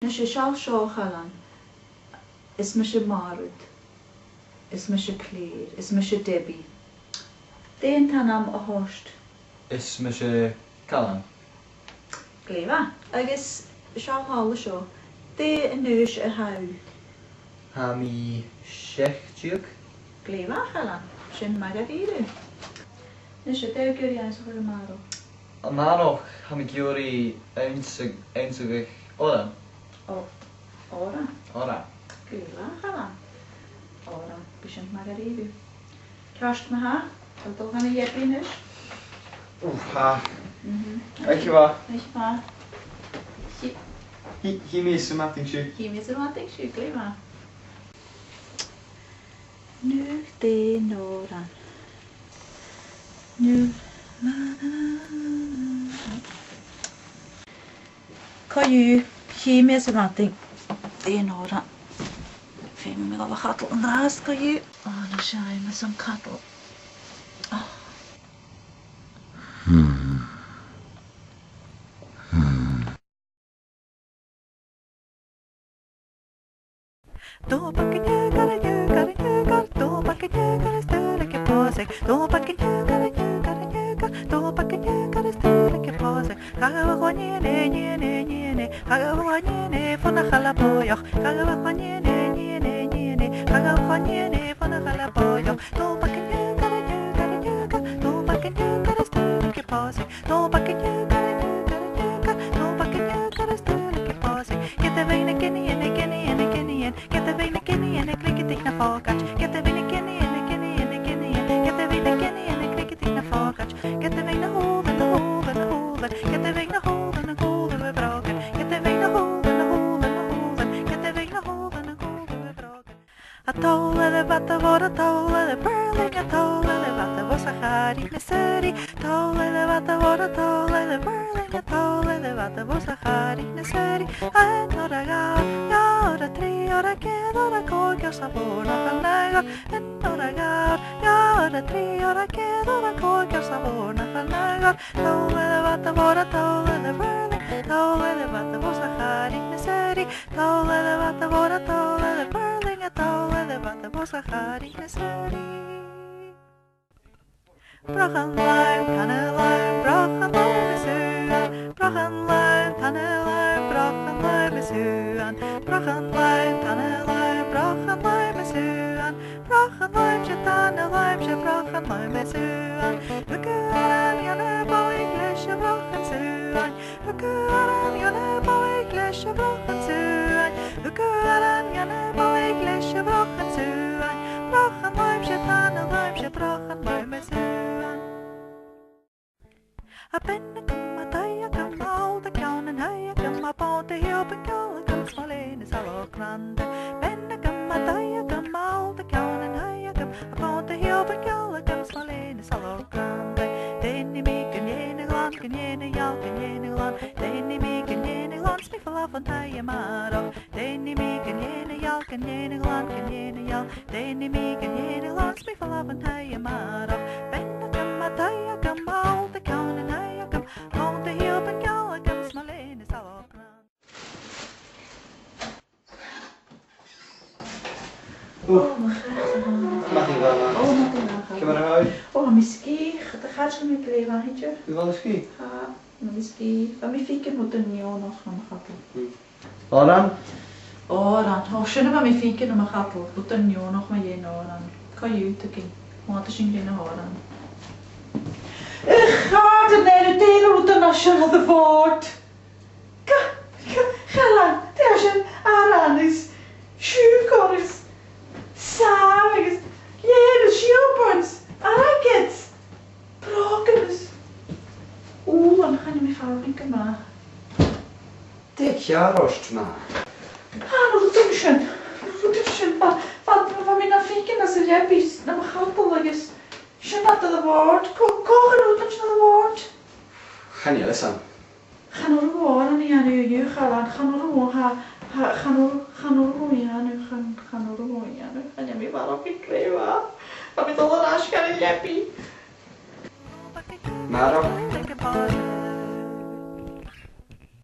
Na sé seall seo chalan. Is me sé marúd. Is me sé cléir. Is me sé Debbie. Déon tanam a host. Is me sé Callan. Gléfa. Agus seall hála seo. Dé nuis a hau. Ha mi Shechtjuk. Gléfa chalan. Sin magaríru. Na sé dé gyr iawn sy'n marw. Amanoch ha mi giori einsig oran. Ora. Ora. Gléfa chalan. Ora. Bysyn magaríru. Cast me ha. Tal dol gan i iepi nus. Ha. Eich fa. Eich ma. Hi mi is mating si. Hi mis yr wadig siw gléfa. Nu de noran. Nu. Coiu, hi mis yr wadig de noran. Fe mi mi gofa chadl yn ras coiu. O, na siai mis yn cadl. Då backen jägar, då backen jägar, större på sig. Då backen jägar, då backen jägar, större på sig. Kagawa nyene, kagawa nyene, fona khala boyok. Kagawa nyene, kagawa nyene, fona khala boyok. Då backen jägar, då backen jägar, större på sig. Då backen jägar, då backen jägar, större på sig. Get the vein again. Get the vein again, click it in a focus. Get the vein again, get the vein again, click it in a focus. Get the vein a hold and a hold and a hold. Get the vein a hold and a hold and a broken. Get the vein a hold and a hold and a hold. Get the vein a hold and a hold and a broken. A toll of the butter, what a toll of the burling, a toll of the butter was a hard in the city. Toll of the butter, what a toll of the burling, a toll of the butter was a hard in the city. And not a god, a tree or a kid or a cock or sabor, not a nagar. And not a god, a tree or a kid or a cock or sabor, not a nagar. Toll of the butter, what a toll of the burling, toll of the butter was a hard in the city. Toll of the butter, what a toll of the burling, a toll of the butter was a hard in the city. Brachen lime, tanne lime, brachen lime is uan. Brachen lime, tanne lime, brachen lime is uan. Brachen lime, tanne lime, brachen lime is uan. Brachen lime, she tanne lime, she brachen lime is uan. Ukearen janne bouw ik lesje brachen suan. Ukearen janne bouw ik lesje brachen suan. Ukearen janne bouw ik lesje brachen suan. Brachen lime, she tanne lime, she brachen lime is uan. A penna come a taya come all the count and higher come up on the hill and go come small in his hollow grande. Penna come a taya come all the count and higher come up on the hill and go come small in his hollow grande. Denny me can yene glan can yene yal can yene glan. Denny me can yene glan sniffle off on taya maro. Denny me can yene yal can yene glan can yene yal. Denny me can yene glan sniffle off on taya maro. Penna come a taya come all the count and higher come on the hill and go come small in his hollow grande. Mag ik wel maar. O, mag ik wel. Kom maar naar huis. O, miski, de gaat je met gléfa, heetje? U wil eens ski? Ha, miski. Van mi fiken moet een nieuw nog gaan gatten. Oran. Oran, o, schöne van mi fiken om gatten. Moet een nieuw nog maar je oran. Kan je uiteken. Want het is in geen oran. Gaat het naar de tegenroute nationaal de voort. Galan, det är en aranis. Sjukåris. Savigs. Jedes sjukåris. Arakets. Brokeris. Dan gaan je me fabrieken maar. Det jag rost ma. Hallo, duschen. Duschen. Van mina fiken als je hebt naar mijn gatteliges. Schnatte de woord. Kochen uit een snelle woord. Gaan je lessen? Gaan we gewoon niet aan je gaan. Gaan we gewoon gaan je me waarom ik kleven. Van met alle raas gaan je happy. Maro.